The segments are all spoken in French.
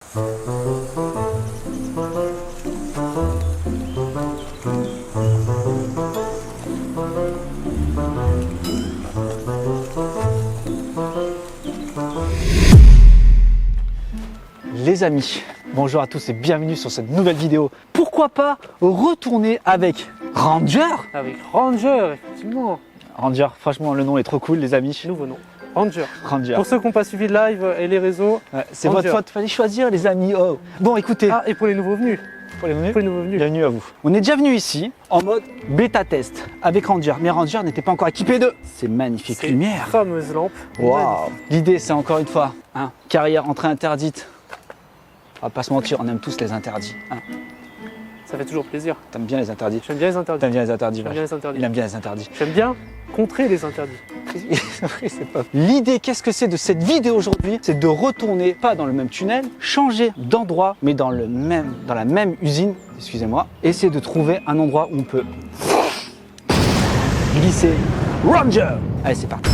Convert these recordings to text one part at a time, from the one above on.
Les amis, bonjour à tous et bienvenue sur cette nouvelle vidéo. Pourquoi pas retourner avec Ranger? Avec Ranger, effectivement. Ranger, franchement le nom est trop cool les amis. Nouveau nom. Ranger. Ranger. Pour ceux qui n'ont pas suivi le live et les réseaux. Ouais, c'est votre faute, fallait choisir les amis. Oh. Bon écoutez, Ah, et pour les nouveaux venus. pour les venus, Pour les nouveaux venus. bienvenue à vous. On est déjà venu ici en mode bêta test avec Ranger, mais Ranger n'était pas encore équipé de ces magnifiques Ces lumières. fameuses lampes. Waouh. L'idée c'est encore une fois, hein, carrière entrée interdite. On va pas se mentir, on aime tous les interdits. Hein. Ça fait toujours plaisir. T'aimes bien les interdits? J'aime bien les interdits. T'aimes bien les interdits? J'aime bien les interdits. Il aime bien les interdits. J'aime bien contrer les interdits. L'idée, qu'est-ce que c'est de cette vidéo aujourd'hui? C'est de retourner, pas dans le même tunnel, changer d'endroit, mais dans la même usine, excusez-moi, essayer de trouver un endroit où on peut glisser Ranger. Allez, c'est parti.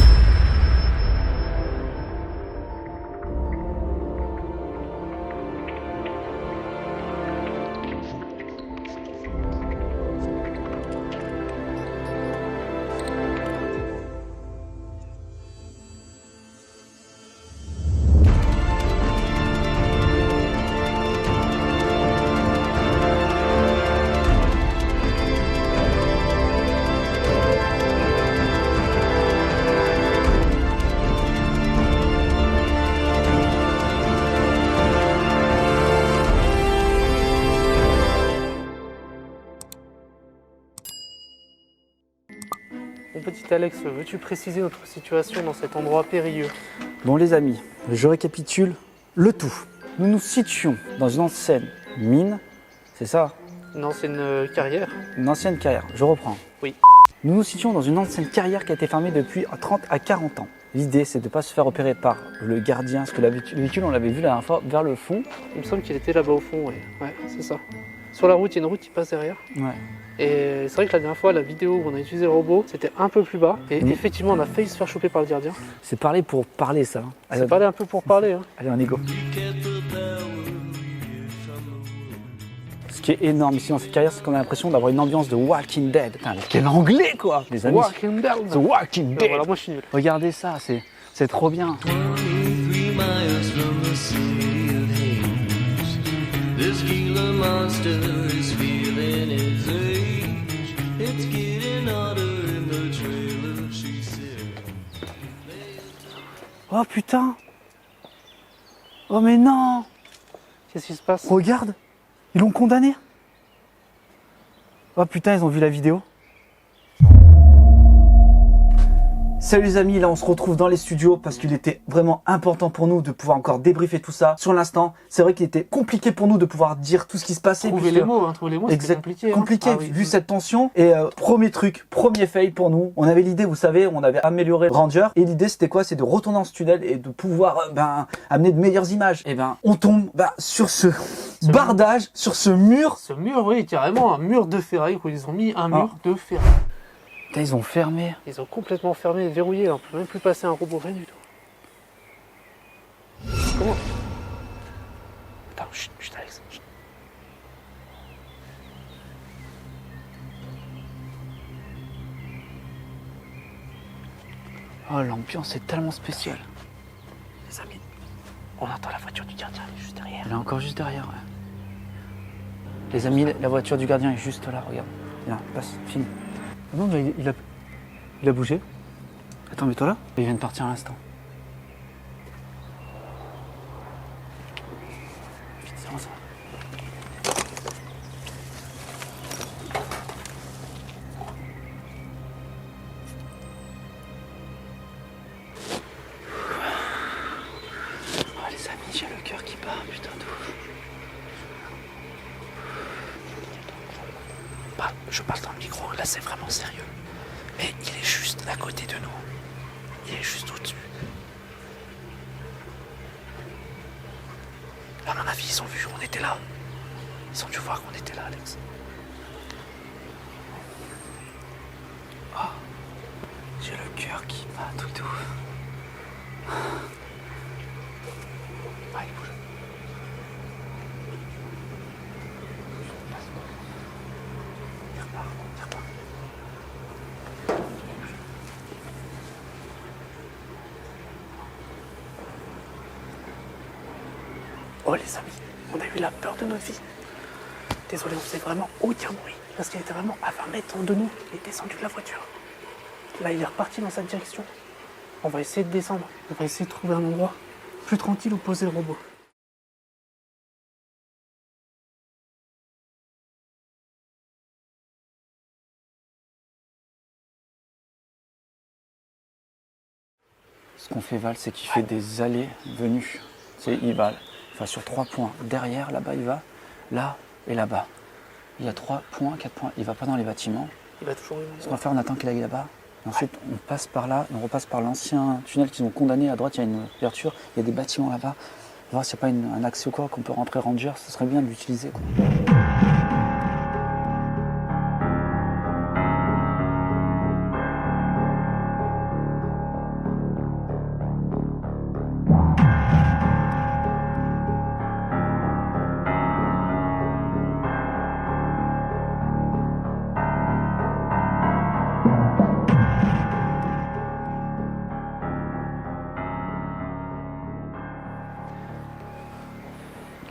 Mon petit Alex, veux-tu préciser notre situation dans cet endroit périlleux? Bon les amis, je récapitule le tout. Nous nous situons dans une ancienne mine, c'est ça? Une ancienne carrière. Une ancienne carrière, je reprends. Oui. Nous nous situons dans une ancienne carrière qui a été fermée depuis 30 à 40 ans. L'idée, c'est de ne pas se faire opérer par le gardien, parce que le véhicule, on l'avait vu la dernière fois, vers le fond. Il me semble qu'il était là-bas au fond, ouais. Ouais, c'est ça. Sur la route, il y a une route qui passe derrière. Ouais. Et c'est vrai que la dernière fois, la vidéo où on a utilisé le robot, c'était un peu plus bas. Et effectivement, on a failli se faire choper par le gardien. C'est parler pour parler, ça. Allez, C'est parler un peu pour parler. Hein. allez, on y go. Ce qui est énorme ici dans cette carrière, c'est qu'on a l'impression d'avoir une ambiance de Walking Dead. Putain, mais quel anglais, quoi, les amis. Walking Dead. The Walking Dead. Voilà, moi je suis nul. Regardez ça, c'est trop bien. 23 miles from the city of Hades. This Gila monster is feeling its age. It's getting hotter in the trailer, she said. Oh putain. Oh mais non. Qu'est-ce qui se passe? Regarde, ils l'ont condamné. Oh putain, ils ont vu la vidéo. Salut les amis, là on se retrouve dans les studios parce qu'il était vraiment important pour nous de pouvoir encore débriefer tout ça. Sur l'instant, c'est vrai qu'il était compliqué pour nous de pouvoir dire tout ce qui se passait. Trouver les mots, c'était compliqué. Compliqué, Ah oui. vu cette tension. Et premier truc, premier fail pour nous. On avait l'idée, vous savez, on avait amélioré Ranger. Et l'idée c'était quoi? C'est de retourner dans ce tunnel et de pouvoir amener de meilleures images. Et on tombe sur ce bardage, sur ce mur. Ce mur, oui, carrément, un mur de ferraille, où ils ont mis un mur de ferraille. Putain, ils ont fermé. Ils ont complètement fermé et verrouillé, là. On peut même plus passer un robot, rien du tout. Comment? Attends, chut, Alex. Chut. Oh, l'ambiance est tellement spéciale. Les amis, on entend la voiture du gardien, elle est juste derrière. Elle est encore juste derrière, ouais. Les amis, la voiture du gardien est juste là, regarde. Viens, passe, fini. Non, mais il a bougé. Attends, mets-toi là. Il vient de partir à l'instant. Vite, c'est bon, ça. Oh, les amis, j'ai le cœur qui bat, putain de ouf. Bah, je parle dans le micro, là c'est vraiment sérieux. Mais il est juste à côté de nous. Il est juste au-dessus. À mon avis, ils ont vu qu'on était là. Ils ont dû voir qu'on était là, Alex. Oh, j'ai le cœur qui bat tout doux. Ah, il bouge. certain. Oh les amis, on a eu la peur de notre vie. Désolé, on faisait vraiment aucun bruit. Parce qu'il était vraiment à 20 mètres de nous. Il est descendu de la voiture. Là, il est reparti dans sa direction. On va essayer de descendre. On va essayer de trouver un endroit plus tranquille où poser le robot. Ce qu'on fait Val, c'est qu'il fait des allées-venues. Il va sur 3 points. Derrière, là-bas, il va. Là et là-bas. Il y a 3 points, 4 points. Il va pas dans les bâtiments. Il va toujours Ce qu'on va faire, on attend qu'il aille là-bas. Et ensuite, on passe par là et on repasse par l'ancien tunnel qu'ils ont condamné. À droite, il y a une ouverture. Il y a des bâtiments là-bas. On va voir s'il n'y a pas un accès ou quoi qu'on peut rentrer Ranger. Ce serait bien de l'utiliser, quoi.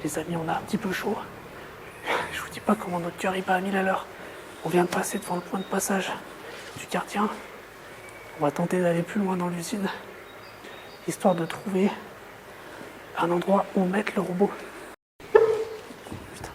Les amis, on a un petit peu chaud. Je vous dis pas comment notre cœur il bat à 1000 à l'heure. On vient de passer devant le point de passage du gardien. On va tenter d'aller plus loin dans l'usine, histoire de trouver un endroit où mettre le robot. Putain.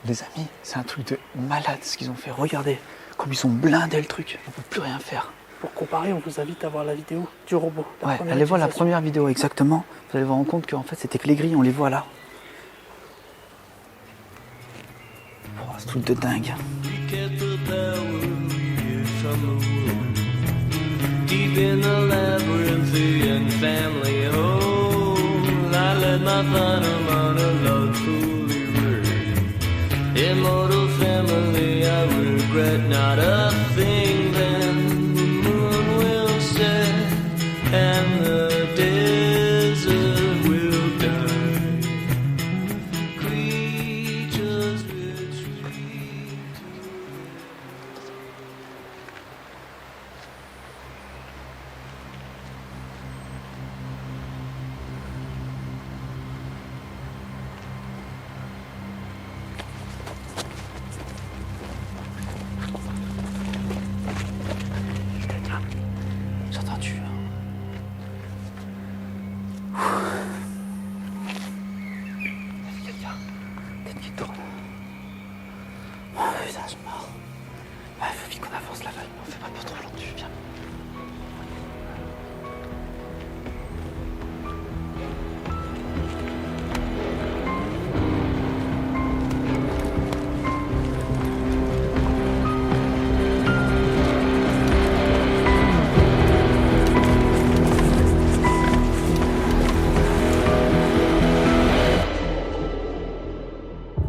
Les amis, c'est un truc de malade ce qu'ils ont fait. Regardez, comme ils ont blindé le truc. On peut plus rien faire. Pour comparer, on vous invite à voir la vidéo du robot. Ouais, allez voir la première vidéo exactement. Vous allez vous rendre compte qu'en fait c'était que les grilles, on les voit là. Oh, c'est un truc de dingue. We kept the power we get from the world. Deep in the labyrinthian family hole, I let my final monologue fully read. Immortal family, I regret not a thing. Then the moon will set and the desert will die. Creatures retreat. J'ai entendu. Il y a quelqu'un. Peut-être qu'il tourne. Oh, putain, je suis mort. Il faut vite qu'on avance là-bas. On fait pas trop longtemps, viens.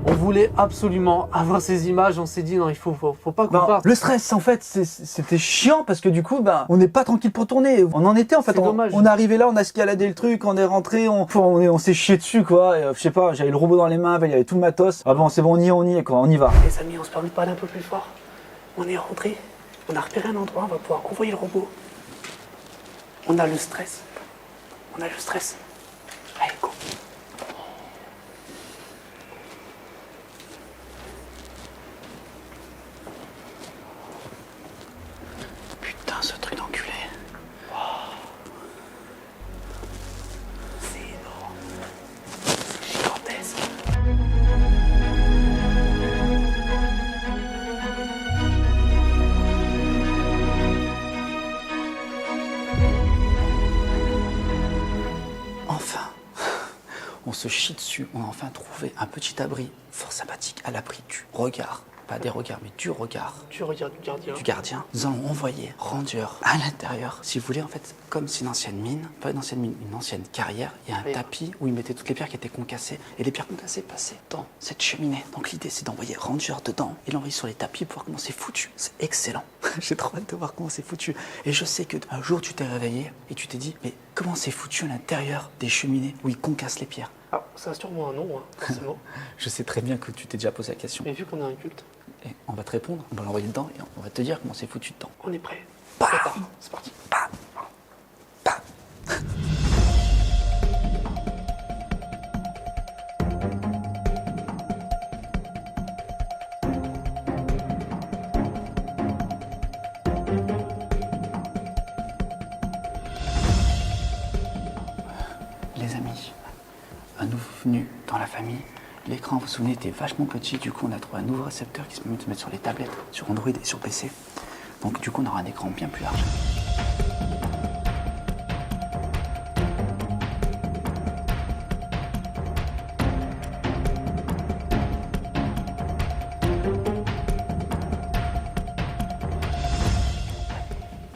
On voulait absolument avoir ces images. On s'est dit non, il faut pas qu'on parte. Le stress, en fait, c'était chiant parce que du coup, on n'est pas tranquille pour tourner. On en était, en fait. C'est dommage. On est arrivé là, on a escaladé le truc, on est rentré, on s'est chié dessus, quoi. Et, je sais pas, j'avais le robot dans les mains, il y avait tout le matos. Ah bon, c'est bon, on y est, quoi. On y va. Les amis, on se permet de parler un peu plus fort. On est rentré, on a repéré un endroit, on va pouvoir envoyer le robot. On a le stress. On a le stress. Allez, go. Putain, ce truc d'enculé. C'est énorme. C'est gigantesque. Enfin, on se chie dessus. On a enfin trouvé un petit abri fort sympathique à l'abri du regard. Pas des regards, mais du regard Tu regardes du gardien. du gardien. Nous allons envoyer Ranger à l'intérieur. Si vous voulez, en fait, comme c'est une ancienne mine, pas une ancienne mine, une ancienne carrière, il y a un Oui. tapis où ils mettaient toutes les pierres qui étaient concassées. Et les pierres concassées passaient dans cette cheminée. Donc l'idée, c'est d'envoyer Ranger dedans et l'envoyer sur les tapis pour voir comment c'est foutu. C'est excellent. J'ai trop hâte de voir comment c'est foutu. Et je sais qu'un jour, tu t'es réveillé et tu t'es dit, mais comment c'est foutu à l'intérieur des cheminées où ils concassent les pierres? Alors, ça a sûrement un nom, hein, forcément. Je sais très bien que tu t'es déjà posé la question. Mais vu qu'on a un culte, Et on va te répondre, on va l'envoyer dedans et on va te dire comment c'est foutu dedans. on est prêt. C'est parti. Les amis, un nouveau venu dans la famille. L'écran, vous vous souvenez, était vachement petit. Du coup, on a trouvé un nouveau récepteur qui se permet de se mettre sur les tablettes, sur Android et sur PC. Donc, du coup, on aura un écran bien plus large.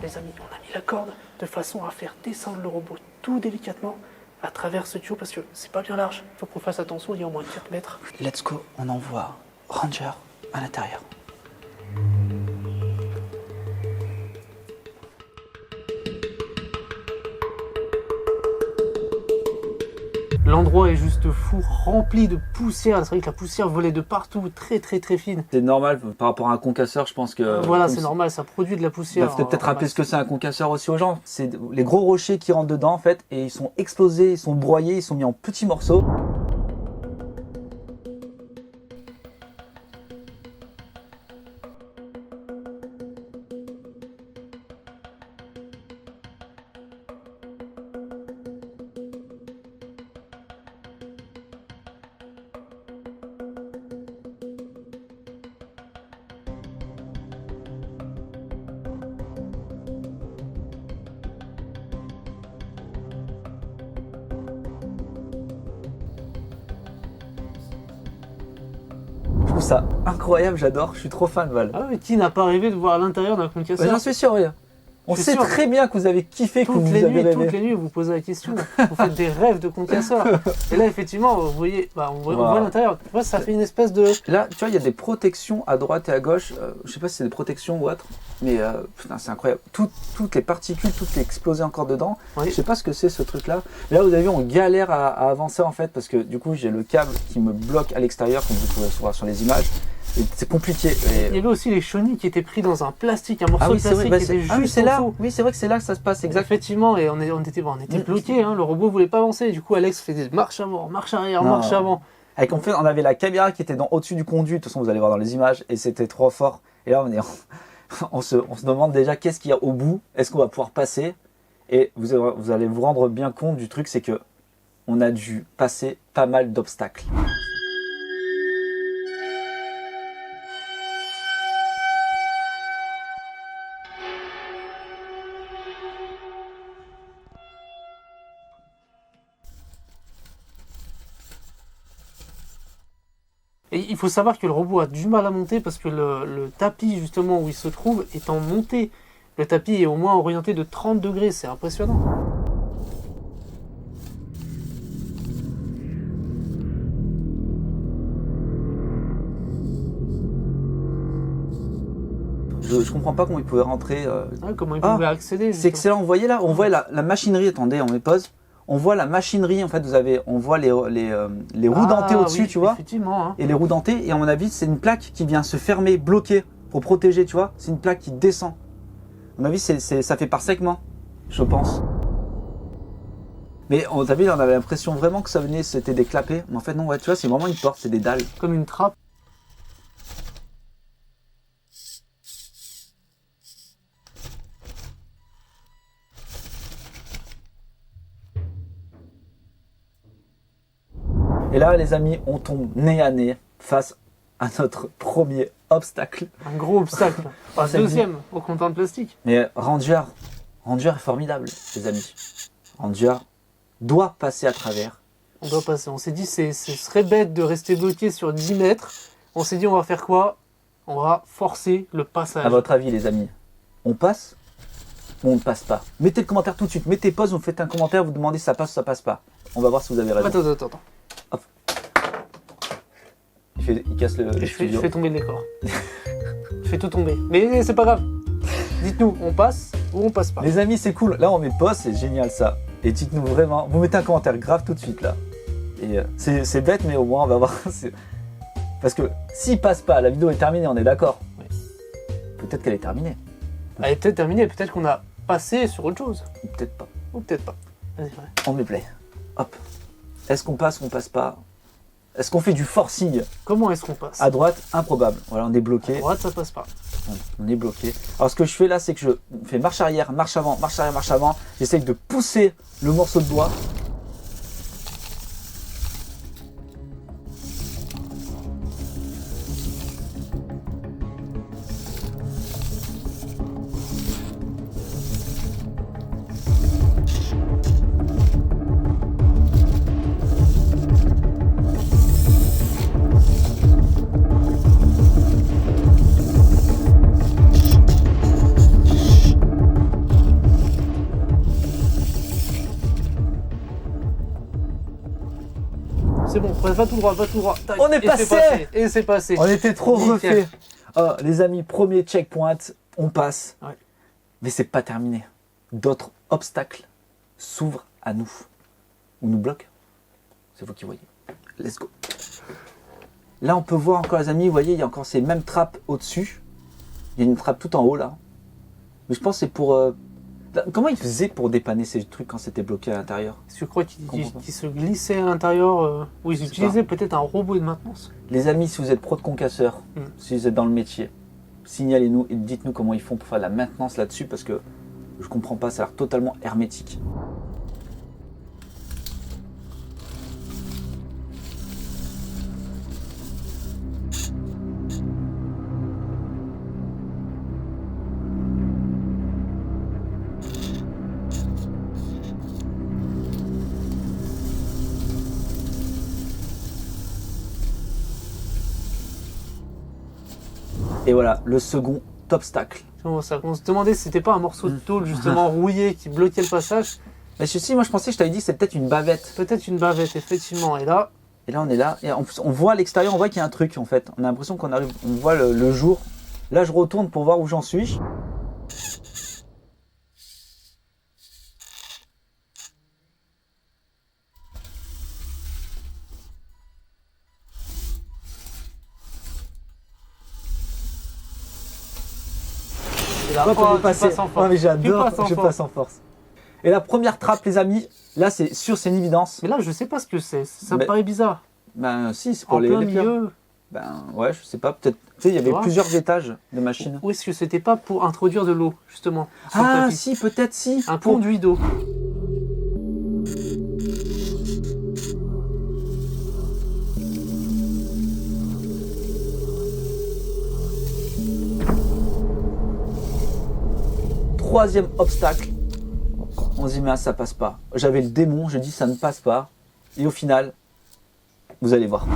Les amis, on a mis la corde de façon à faire descendre le robot tout délicatement à travers ce tuyau parce que c'est pas bien large. Faut qu'on fasse attention, il y a au moins 4 mètres. Let's go, on envoie Ranger à l'intérieur. L'endroit est juste fou, rempli de poussière. C'est vrai que la poussière volait de partout, très très très fine. C'est normal par rapport à un concasseur, je pense que. Voilà, c'est normal, ça produit de la poussière. Il faut peut-être rappeler ce que c'est un concasseur aussi aux gens. C'est les gros rochers qui rentrent dedans en fait et ils sont explosés, ils sont broyés, ils sont mis en petits morceaux. Je trouve ça incroyable, j'adore, je suis trop fan Val. Ah oui, qui n'a pas rêvé de voir l'intérieur d'un concasseur? J'en suis sûr, oui. On Je suis sait sûr. très bien que vous avez kiffé, que vous Toutes nous les avez nuits, rêvé. vous posez la question. Vous faites des rêves de concasseurs. Et là, effectivement, vous voyez, on voit l'intérieur. Tu vois, ça fait une espèce de... Là, tu vois, il y a des protections à droite et à gauche. Je sais pas si c'est des protections ou autre, mais putain, c'est incroyable. Toutes les particules, tout est explosé encore dedans. Oui. Je sais pas ce que c'est ce truc-là. Mais là, vous avez vu, on galère à avancer en fait, parce que du coup, j'ai le câble qui me bloque à l'extérieur, comme vous pouvez voir sur les images. Et c'est compliqué. Et- Il y avait aussi les chenilles qui étaient pris dans un plastique, un morceau Ah oui, de c'est vrai. plastique Bah, qui était ah oui, juste c'est en là. dessous. Oui, c'est vrai que c'est là que ça se passe. Exact. Effectivement, et on était bloqués, hein, le robot voulait pas avancer. Du coup, Alex fait des marches avant, marche arrière, Non. marche avant. Avec en fait, on avait la caméra qui était au-dessus du conduit. De toute façon, vous allez voir dans les images, et c'était trop fort. Et là, on se demande déjà qu'est-ce qu'il y a au bout. Est-ce qu'on va pouvoir passer? Et vous allez vous rendre bien compte du truc, c'est que on a dû passer pas mal d'obstacles. Et il faut savoir que le robot a du mal à monter parce que le tapis, justement, où il se trouve, est en montée. Le tapis est au moins orienté de 30 degrés, c'est impressionnant. Je comprends pas comment il pouvait rentrer. Comment il Ah, pouvait accéder. C'est justement. excellent. Vous voyez là, on voit la machinerie. Attendez, on met pause. On voit la machinerie. En fait, on voit les roues dentées au-dessus, oui, tu vois. Effectivement. Hein. Et les roues dentées. Et à mon avis, c'est une plaque qui vient se fermer, bloquer pour protéger, tu vois. C'est une plaque qui descend. À mon avis, ça fait par segment, je pense. Mais t'as vu, on avait l'impression vraiment que ça venait, c'était des clapets. Mais en fait, non, ouais, tu vois, c'est vraiment une porte, c'est des dalles. Comme une trappe. Et là, les amis, on tombe nez à nez face à notre premier obstacle. Un gros obstacle. Enfin, Ça me dit- deuxième au compteur de plastique. Mais Ranger est formidable, les amis. Ranger doit passer à travers. On doit passer. On s'est dit, ce serait bête de rester bloqué sur 10 mètres. On s'est dit, on va faire quoi? On va forcer le passage. À votre avis, les amis, on passe ou on ne passe pas? Mettez le commentaire tout de suite. Mettez pause, vous faites un commentaire, vous demandez si ça passe ou ça passe pas. On va voir si vous avez raison. Attends. Il casse le Je studio. fais tomber le décor. Je fais tout tomber. Mais c'est pas grave. Dites-nous, on passe ou on passe pas? Les amis, c'est cool. Là, on met pause, c'est génial ça. Et dites-nous vraiment, vous mettez un commentaire grave tout de suite là. Et c'est bête, mais au moins on va voir. Parce que s'il passe pas, la vidéo est terminée, on est d'accord. Oui. Peut-être qu'elle est terminée. Elle est peut-être terminée, peut-être qu'on a passé sur autre chose. Ou peut-être pas. Ou peut-être pas. Vas-y, ouais. On met play. Hop. Est-ce qu'on passe, on passe pas? Est-ce qu'on fait du forcing? Comment est-ce qu'on passe? À droite, improbable. Voilà, on est bloqué. À droite, ça passe pas. On est bloqué. Alors ce que je fais là, c'est que je fais marche arrière, marche avant, marche arrière, marche avant. J'essaye de pousser le morceau de bois. C'est bon, va tout droit, va tout droit. Tac. On est Et c'est passé. Et c'est passé. On était trop Nickel. refaits. Oh, les amis, premier checkpoint, on passe. Ouais. Mais c'est pas terminé. D'autres obstacles s'ouvrent à nous. Ou nous bloquent. C'est vous qui voyez. Let's go. Là, on peut voir encore, les amis, vous voyez, il y a encore ces mêmes trappes au-dessus. Il y a une trappe tout en haut, là. Mais je pense que c'est pour... Comment ils faisaient pour dépanner ces trucs quand c'était bloqué à l'intérieur? Je crois qu'ils Comprends pas. se glissaient à l'intérieur. Ou ils sais utilisaient peut-être un robot de maintenance. Les amis, si vous êtes pro de concasseurs, si vous êtes dans le métier, signalez-nous et dites-nous comment ils font pour faire de la maintenance là-dessus, parce que je comprends pas, ça a l'air totalement hermétique. Et voilà, le second obstacle. C'est bon, ça. On se demandait si c'était pas un morceau de tôle justement rouillé qui bloquait le passage. Mais ceci, moi je pensais, je t'avais dit, c'est peut-être une bavette. Peut-être une bavette, effectivement. Et là, on est là, et on voit à l'extérieur, on voit qu'il y a un truc en fait. On a l'impression qu'on arrive, on voit le jour. Là, je retourne pour voir où j'en suis. et là Hop, on est tu passé. passes en Oh, force. mais Tu j'adore, passes en je force. passe en force. Et la première trappe, les amis, là c'est sûr, c'est une évidence. Mais là, je sais pas ce que c'est. Ça me Mais- paraît bizarre. Ben si, c'est pour En les plein pierres. milieu. Ben ouais, je sais pas, peut-être. Tu sais, il y avait vois plusieurs étages de machines. Ou est-ce que c'était pas pour introduire de l'eau, justement sur le Ah tapis si, peut-être si. Un Pour- conduit d'eau. Troisième obstacle. On se dit, mais ça passe pas. J'avais le démon, je dis ça ne passe pas. Et au final, vous allez voir.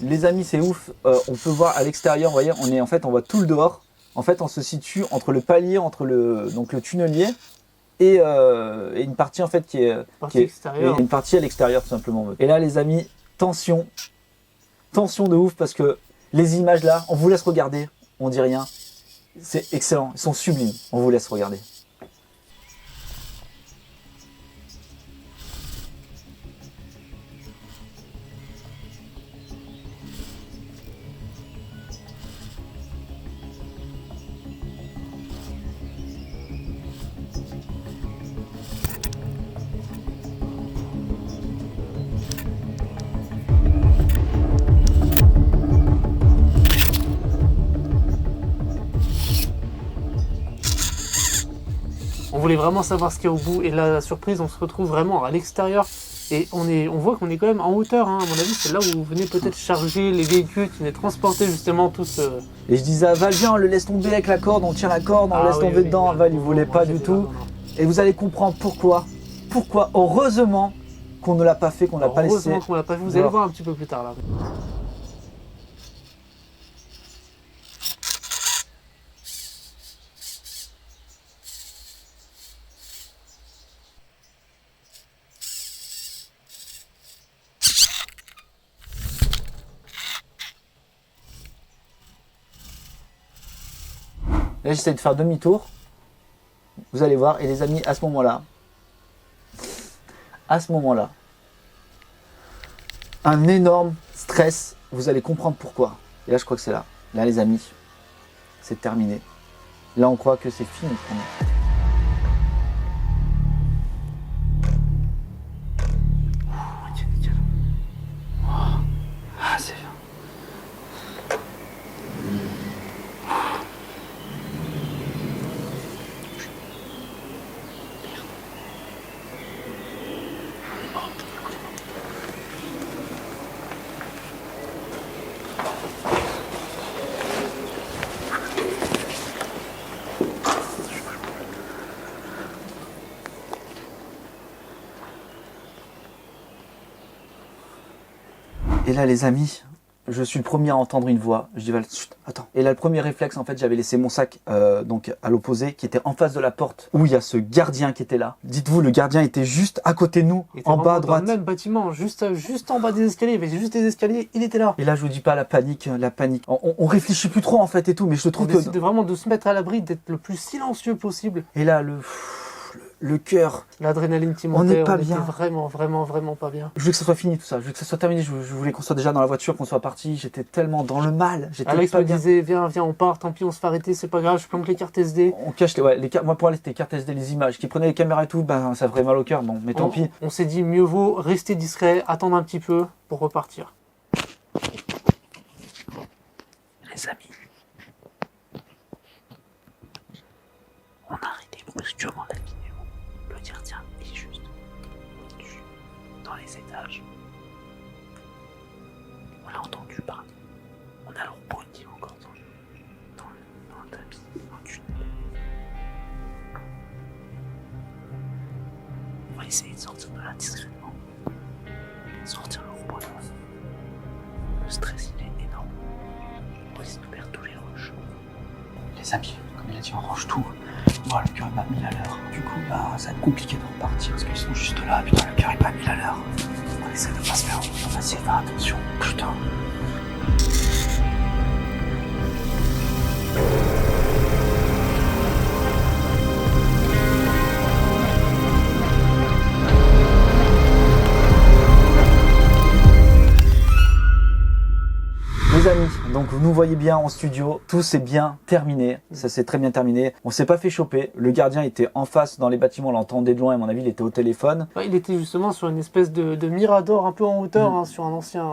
Les amis, c'est ouf. On peut voir à l'extérieur, vous voyez, on voit tout le dehors. En fait, on se situe entre le palier, donc le tunnelier, et une partie en fait qui est Extérieure. une partie à l'extérieur tout simplement. Et là, les amis, tension de ouf parce que les images là, on vous laisse regarder, on dit rien. C'est excellent, ils sont sublimes. On vous laisse regarder. On voulait vraiment savoir ce qu'il y a au bout. Et là, la surprise, on se retrouve vraiment à l'extérieur Et on voit qu'on est quand même en hauteur, hein. À mon avis, c'est là où vous venez peut-être charger les véhicules qui venaient transporter justement tous. Et je disais à Val, viens, on le laisse tomber avec la corde, on tire la corde, on le laisse tomber dedans. Val, il voulait pas du tout. Non. Et vous allez comprendre pourquoi. Pourquoi, heureusement, qu'on ne l'a pas fait, qu'on l'a pas laissé. Heureusement qu'on l'a pas fait, vous allez voir un petit peu plus tard là. Là, j'essaie de faire demi-tour. Vous allez voir. Et les amis, à ce moment-là, un énorme stress. Vous allez comprendre pourquoi. Et là, je crois que c'est là. Là, les amis, c'est terminé. Là, on croit que c'est fini pour nous. Ah, c'est bien. Et là, les amis, je suis le premier à entendre une voix. Je dis, Val, chut, attends. Et là, le premier réflexe, en fait, j'avais laissé mon sac donc à l'opposé, qui était en face de la porte, où il y a ce gardien qui était là. Dites-vous, le gardien était juste à côté de nous, en bas à droite. Dans le même bâtiment, juste en bas des escaliers. Il y avait juste des escaliers, il était là. Et là, je vous dis pas la panique. On réfléchit plus trop, en fait, et tout, mais je trouve On décide vraiment de se mettre à l'abri, d'être le plus silencieux possible. Et là, le cœur. L'adrénaline qui montait, On n'est pas était bien. vraiment pas bien. Je veux que ça soit fini tout ça. Je veux que ça soit terminé. Je voulais qu'on soit déjà dans la voiture, qu'on soit parti. J'étais tellement dans le mal. J'étais Alex pas me bien. disait, viens, on part, tant pis, on se fait arrêter, c'est pas grave, je planque les cartes SD. On cache les cartes. Moi, pour aller, c'était les cartes SD, les images. Qui prenaient les caméras et tout, ben, ça ferait mal au cœur. Bon, mais tant pis. On s'est dit, mieux vaut rester discret, attendre un petit peu pour repartir. Les amis, on a arrêté brusquement la vidéo. Le gardien est juste au-dessus, dans les étages. On l'a entendu parler. On a le robot qui est encore dans le tapis, dans le tunnel. On va essayer de sortir de là discrètement. Sortir le robot là. Le stress il est énorme. On risque de perdre tous les rushs. Les amis, comme il a dit, on range tout. Voilà, le cœur est pas mis à l'heure. Du coup, bah, ça va être compliqué de repartir parce qu'ils sont juste là. Putain, le cœur est pas mis à l'heure. On essaie de pas se faire. On va essayer de faire attention. Putain. Les amis, donc vous nous voyez bien en studio, tout s'est bien terminé, ça s'est très bien terminé. On s'est pas fait choper, le gardien était en face dans les bâtiments, on l'entendait de loin, à mon avis il était au téléphone. Ouais, il était justement sur une espèce de mirador un peu en hauteur, hein, sur un ancien,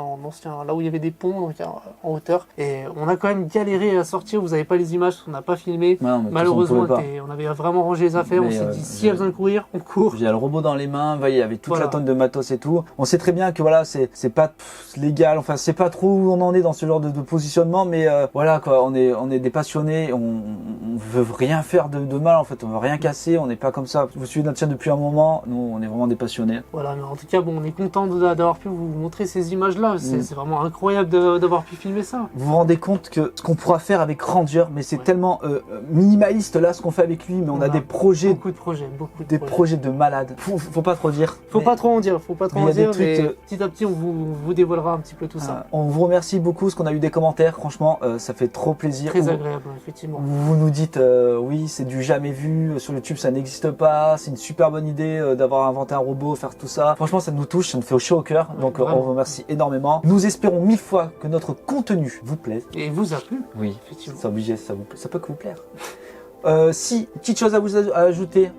là où il y avait des ponts, donc en hauteur. Et on a quand même galéré à sortir, vous n'avez pas les images, on n'a pas filmé. Ouais, non, mais de toute façon, Malheureusement, on pouvait pas. on avait vraiment rangé les affaires, on Mais, s'est dit, s'il y a besoin de courir, on court. J'ai le robot dans les mains, il y avait toute Voilà. la tonne de matos et tout. On sait très bien que voilà, c'est pas légal, enfin c'est pas trop où on en est dans ce genre de positionnement, mais voilà quoi, on est des passionnés, on veut rien faire de mal en fait, on veut rien casser, on n'est pas comme ça. Vous suivez notre chaîne depuis un moment, nous on est vraiment des passionnés. Voilà, mais en tout cas, bon, on est content d'avoir pu vous montrer ces images-là. C'est vraiment incroyable d'avoir pu filmer ça. Vous vous rendez compte que ce qu'on pourra faire avec Ranger, mais c'est tellement minimaliste là ce qu'on fait avec lui, mais on a des projets, Beaucoup de projets, des projets de malade. Faut pas trop dire. Faut mais- pas trop en dire, mais il y a des mais trucs, petit à petit, on vous dévoilera un petit peu tout ça. On vous remercie beaucoup, ce qu'on a eu des commentaires, franchement, ça fait trop plaisir. Très agréable, effectivement. Vous nous dites, oui, c'est du jamais vu, sur YouTube ça n'existe pas, c'est une super bonne idée d'avoir inventé un robot, faire tout ça. Franchement, ça nous touche, ça nous fait chaud au cœur, Ouais, donc vraiment. on vous remercie énormément. Nous espérons 1000 fois que notre contenu vous plaise. Et vous a plu, Oui, effectivement. c'est obligé, ça peut que vous plaire. Si, petite chose à vous ajouter,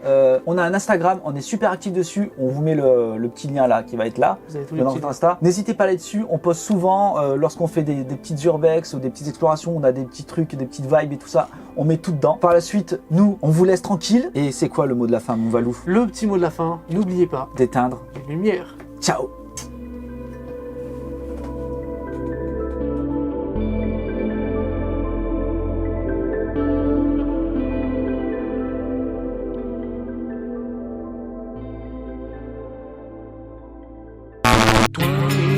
on a un Instagram, on est super actif dessus, on vous met le petit lien là qui va être là. Vous avez tous les Dans petits notre Insta. N'hésitez pas là-dessus, on poste souvent lorsqu'on fait des petites urbex ou des petites explorations, on a des petits trucs, des petites vibes et tout ça, on met tout dedans. Par la suite, nous, on vous laisse tranquille. Et c'est quoi le mot de la fin, mon Valou? Le petit mot de la fin, n'oubliez pas, D'éteindre. les lumières. Ciao. Twenty